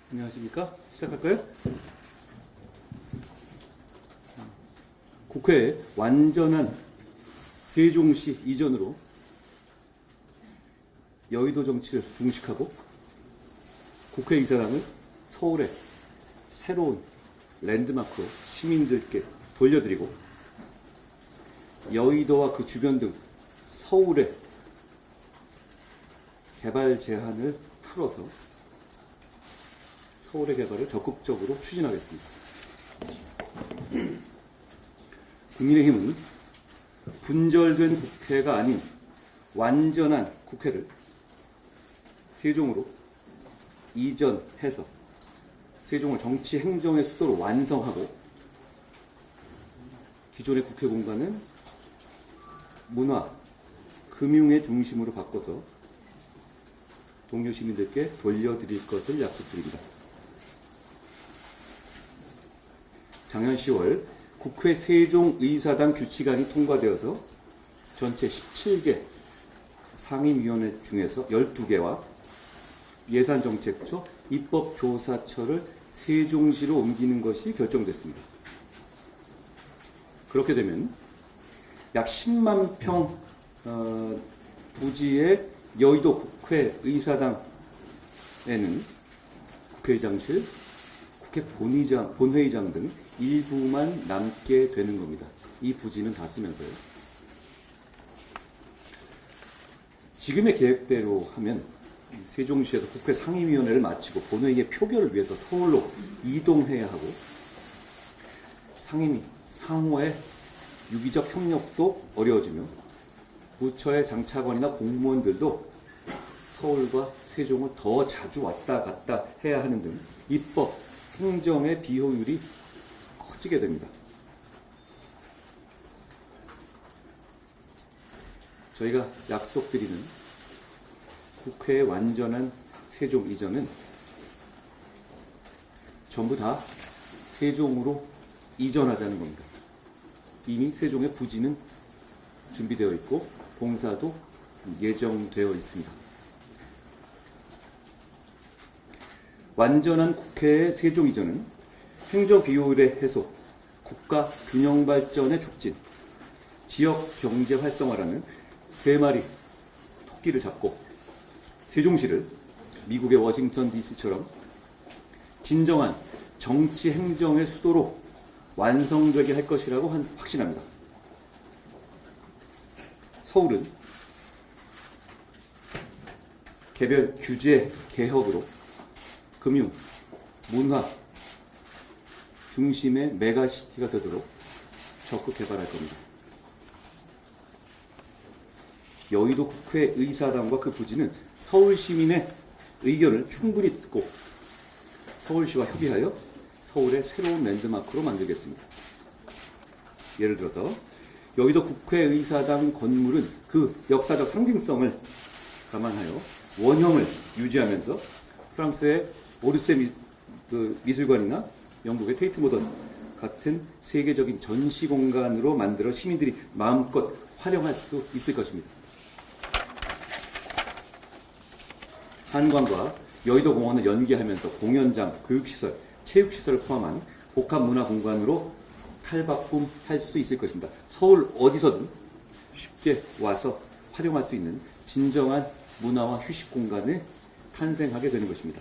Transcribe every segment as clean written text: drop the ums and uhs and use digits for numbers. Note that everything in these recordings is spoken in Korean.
안녕하십니까? 시작할까요? 국회의 완전한 세종시 이전으로 여의도 정치를 종식하고 국회의사당을 서울의 새로운 랜드마크로 시민들께 돌려드리고 여의도와 그 주변 등 서울의 개발 제한을 풀어서 서울의 개발을 적극적으로 추진하겠습니다. 국민의힘은 분절된 국회가 아닌 완전한 국회를 세종으로 이전해서 세종을 정치 행정의 수도로 완성하고 기존의 국회 공간은 문화, 금융의 중심으로 바꿔서 동료 시민들께 돌려드릴 것을 약속드립니다. 작년 10월 국회 세종의사당 규칙안이 통과되어서 전체 17개 상임위원회 중에서 12개와 예산정책처, 입법조사처를 세종시로 옮기는 것이 결정됐습니다. 그렇게 되면 약 10만 평 부지의 여의도 국회의사당에는 국회의장실, 국회 본회의장 등 일부만 남게 되는 겁니다. 이 부지는 다 쓰면서요. 지금의 계획대로 하면 세종시에서 국회 상임위원회를 마치고 본회의의 표결을 위해서 서울로 이동해야 하고 상임위, 상호의 유기적 협력도 어려워지며 부처의 장차관이나 공무원들도 서울과 세종을 더 자주 왔다 갔다 해야 하는 등 입법, 행정의 비효율이 커지게 됩니다. 저희가 약속드리는 국회의 완전한 세종 이전은 전부 다 세종으로 이전하자는 겁니다. 이미 세종의 부지는 준비되어 있고 공사도 예정되어 있습니다. 완전한 국회의 세종 이전은 행정 비효율의 해소, 국가 균형 발전의 촉진, 지역 경제 활성화라는 세 마리 토끼를 잡고 세종시를 미국의 워싱턴 DC처럼 진정한 정치 행정의 수도로 완성되게 할 것이라고 확신합니다. 서울은 개별 규제 개혁으로 금융, 문화 중심의 메가시티가 되도록 적극 개발할 겁니다. 여의도 국회의사당과 그 부지는 서울 시민의 의견을 충분히 듣고 서울시와 협의하여 서울의 새로운 랜드마크로 만들겠습니다. 예를 들어서 여의도 국회의사당 건물은 그 역사적 상징성을 감안하여 원형을 유지하면서 프랑스의 오르세 미술관이나 영국의 테이트 모던 같은 세계적인 전시 공간으로 만들어 시민들이 마음껏 활용할 수 있을 것입니다. 한강과 여의도 공원을 연계하면서 공연장, 교육시설, 체육시설을 포함한 복합문화공간으로 탈바꿈할 수 있을 것입니다. 서울 어디서든 쉽게 와서 활용할 수 있는 진정한 문화와 휴식 공간을 탄생하게 되는 것입니다.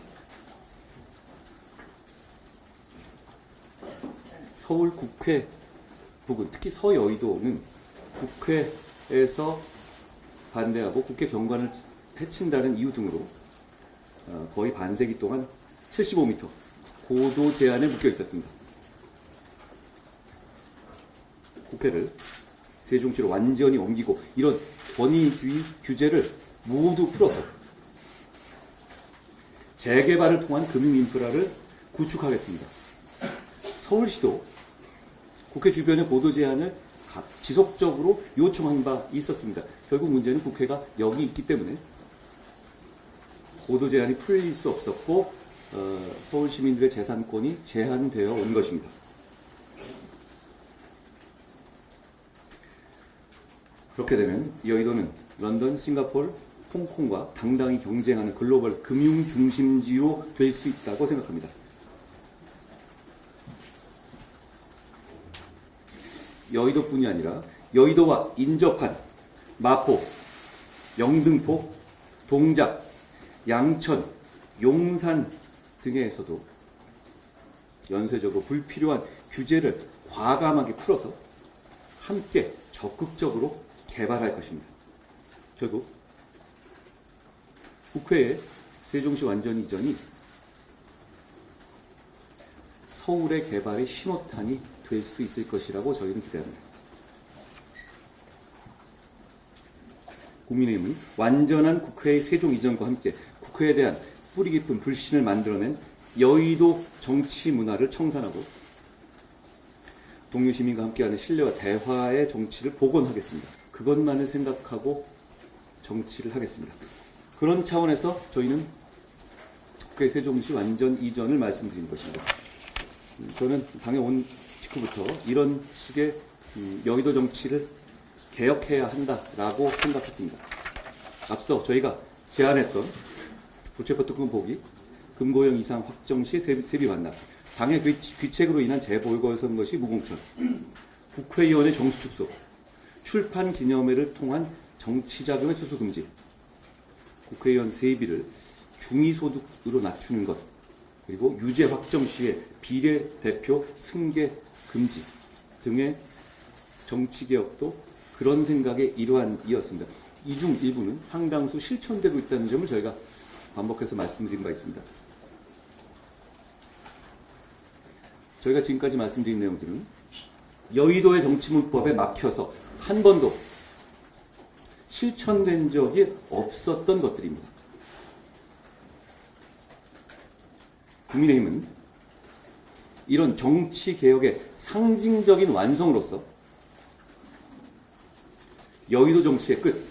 서울 국회 부근, 특히 서여의도는 국회에서 반대하고 국회 경관을 해친다는 이유 등으로 거의 반세기 동안 75m 고도 제한에 묶여 있었습니다. 국회를 세종시로 완전히 옮기고 이런 권위주의 규제를 모두 풀어서 재개발을 통한 금융인프라를 구축하겠습니다. 서울시도 국회 주변의 고도 제한을 지속적으로 요청한 바 있었습니다. 결국 문제는 국회가 여기 있기 때문에 고도 제한이 풀릴 수 없었고 서울 시민들의 재산권이 제한되어 온 것입니다. 그렇게 되면 여의도는 런던, 싱가포르, 홍콩과 당당히 경쟁하는 글로벌 금융 중심지로 될 수 있다고 생각합니다. 여의도뿐이 아니라 여의도와 인접한 마포, 영등포, 동작, 양천, 용산 등에서도 연쇄적으로 불필요한 규제를 과감하게 풀어서 함께 적극적으로 개발할 것입니다. 결국 국회의 세종시 완전 이전이 서울의 개발의 신호탄이 될 수 있을 것이라고 저희는 기대합니다. 국민의힘은 완전한 국회의 세종 이전과 함께 국회에 대한 뿌리 깊은 불신을 만들어낸 여의도 정치 문화를 청산하고 동료 시민과 함께하는 신뢰와 대화의 정치를 복원하겠습니다. 그것만을 생각하고 정치를 하겠습니다. 그런 차원에서 저희는 국회 세종시 완전 이전을 말씀드린 것입니다. 저는 당에 온 직후부터 이런 식의 여의도 정치를 개혁해야 한다라고 생각했습니다. 앞서 저희가 제안했던 부채포트금 보기, 금고형 이상 확정 시 세비 반납, 당의 귀책으로 인한 재보궐선거시 무공천, 국회의원의 정수 축소, 출판 기념회를 통한 정치자금의 수수 금지, 국회의원 세비를 중위소득으로 낮추는 것, 그리고 유죄 확정 시에 비례대표 승계 금지 등의 정치개혁도 그런 생각의 일환이었습니다. 이 중 일부는 상당수 실천되고 있다는 점을 저희가 반복해서 말씀드린 바 있습니다. 저희가 지금까지 말씀드린 내용들은 여의도의 정치문법에 막혀서 한 번도 실천된 적이 없었던 것들입니다. 국민의힘은 이런 정치개혁의 상징적인 완성으로서 여의도 정치의 끝,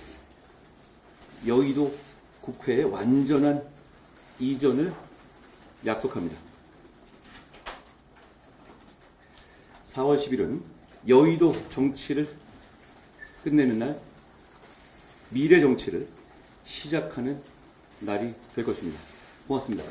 여의도 국회의 완전한 이전을 약속합니다. 4월 10일은 여의도 정치를 끝내는 날, 미래 정치를 시작하는 날이 될 것입니다. 고맙습니다.